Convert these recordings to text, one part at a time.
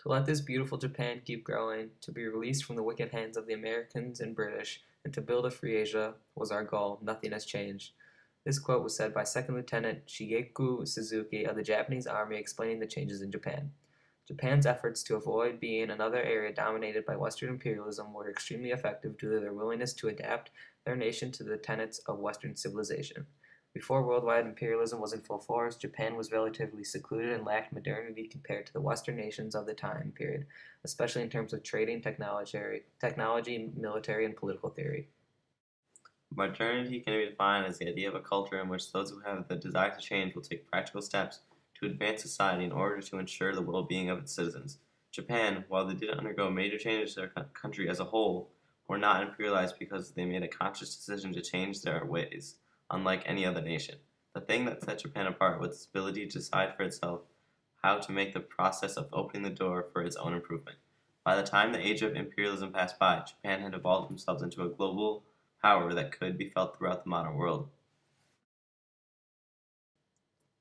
To let this beautiful Japan keep growing, to be released from the wicked hands of the Americans and British, and to build a free Asia was our goal. Nothing has changed. This quote was said by Second Lieutenant Shigeku Suzuki of the Japanese Army explaining the changes in Japan. Japan's efforts to avoid being another area dominated by Western imperialism were extremely effective due to their willingness to adapt their nation to the tenets of Western civilization. Before worldwide imperialism was in full force, Japan was relatively secluded and lacked modernity compared to the Western nations of the time period, especially in terms of trading, technology, military, and political theory. Modernity can be defined as the idea of a culture in which those who have the desire to change will take practical steps to advance society in order to ensure the well-being of its citizens. Japan, while they did undergo major changes to their country as a whole, were not imperialized because they made a conscious decision to change their ways, unlike any other nation. The thing that set Japan apart was its ability to decide for itself how to make the process of opening the door for its own improvement. By the time the age of imperialism passed by, Japan had evolved themselves into a global power that could be felt throughout the modern world.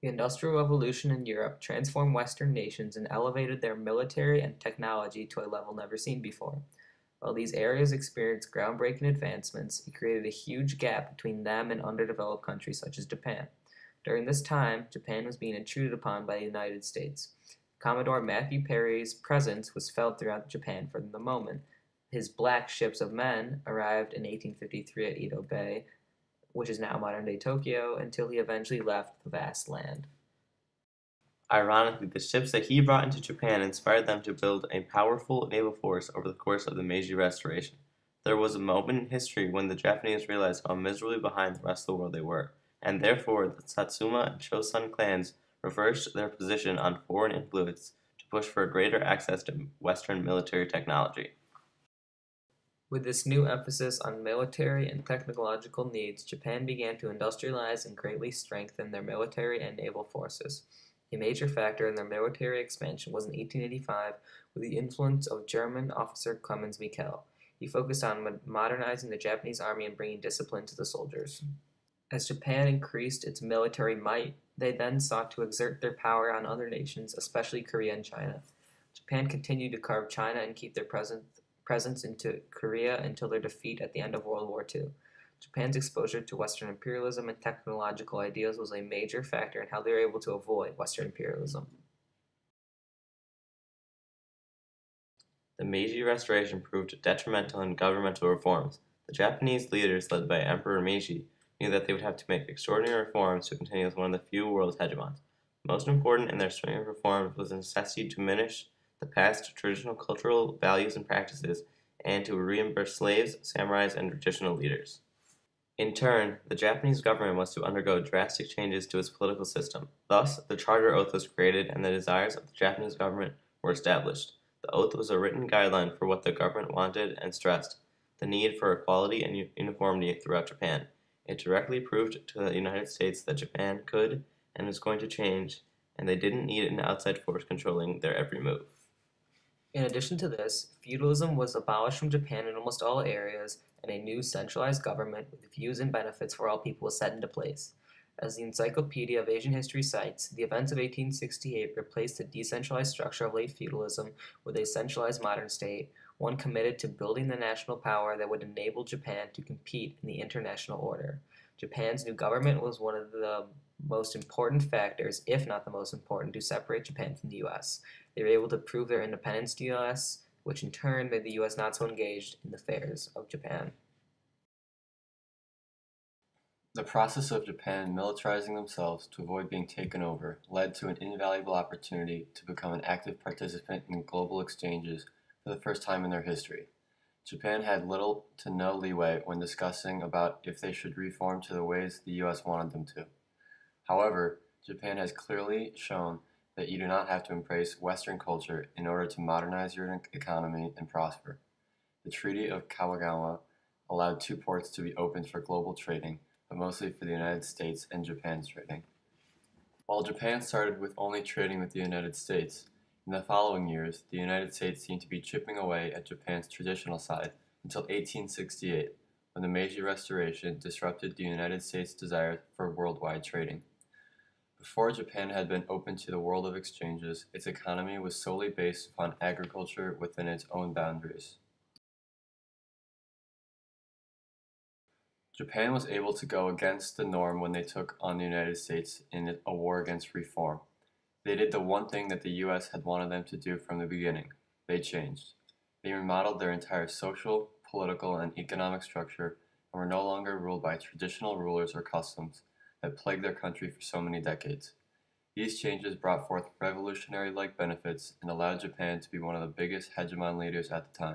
The Industrial Revolution in Europe transformed Western nations and elevated their military and technology to a level never seen before. While these areas experienced groundbreaking advancements, it created a huge gap between them and underdeveloped countries such as Japan. During this time, Japan was being intruded upon by the United States. Commodore Matthew Perry's presence was felt throughout Japan for the moment. His black ships of men arrived in 1853 at Edo Bay, which is now modern-day Tokyo, until he eventually left the vast land. Ironically, the ships that he brought into Japan inspired them to build a powerful naval force over the course of the Meiji Restoration. There was a moment in history when the Japanese realized how miserably behind the rest of the world they were, and therefore the Satsuma and Chosun clans reversed their position on foreign influence to push for greater access to Western military technology. With this new emphasis on military and technological needs, Japan began to industrialize and greatly strengthen their military and naval forces. A major factor in their military expansion was in 1885 with the influence of German officer Clemens Mikkel. He focused on modernizing the Japanese army and bringing discipline to the soldiers. As Japan increased its military might, they then sought to exert their power on other nations, especially Korea and China. Japan continued to carve China and keep their presence into Korea until their defeat at the end of World War II. Japan's exposure to Western imperialism and technological ideas was a major factor in how they were able to avoid Western imperialism. The Meiji Restoration proved detrimental in governmental reforms. The Japanese leaders, led by Emperor Meiji, knew that they would have to make extraordinary reforms to continue as one of the few world's hegemons. Most important in their string of reforms was the necessity to diminish the past traditional cultural values and practices and to reimburse slaves, samurais, and traditional leaders. In turn, the Japanese government was to undergo drastic changes to its political system. Thus, the Charter Oath was created and the desires of the Japanese government were established. The oath was a written guideline for what the government wanted and stressed the need for equality and uniformity throughout Japan. It directly proved to the United States that Japan could and was going to change, and they didn't need an outside force controlling their every move. In addition to this, feudalism was abolished from Japan in almost all areas, and a new centralized government with views and benefits for all people was set into place. As the Encyclopedia of Asian History cites, the events of 1868 replaced the decentralized structure of late feudalism with a centralized modern state, one committed to building the national power that would enable Japan to compete in the international order. Japan's new government was one of the most important factors, if not the most important, to separate Japan from the U.S. They were able to prove their independence to the U.S., which in turn made the U.S. not so engaged in the affairs of Japan. The process of Japan militarizing themselves to avoid being taken over led to an invaluable opportunity to become an active participant in global exchanges for the first time in their history. Japan had little to no leeway when discussing about if they should reform to the ways the U.S. wanted them to. However, Japan has clearly shown that you do not have to embrace Western culture in order to modernize your economy and prosper. The Treaty of Kawagawa allowed two ports to be opened for global trading, but mostly for the United States and Japan's trading. While Japan started with only trading with the United States, in the following years, the United States seemed to be chipping away at Japan's traditional side until 1868, when the Meiji Restoration disrupted the United States' desire for worldwide trading. Before Japan had been open to the world of exchanges, its economy was solely based upon agriculture within its own boundaries. Japan was able to go against the norm when they took on the United States in a war against reform. They did the one thing that the US had wanted them to do from the beginning. They changed. They remodeled their entire social, political, and economic structure and were no longer ruled by traditional rulers or customs that plagued their country for so many decades. These changes brought forth revolutionary-like benefits and allowed Japan to be one of the biggest hegemon leaders at the time.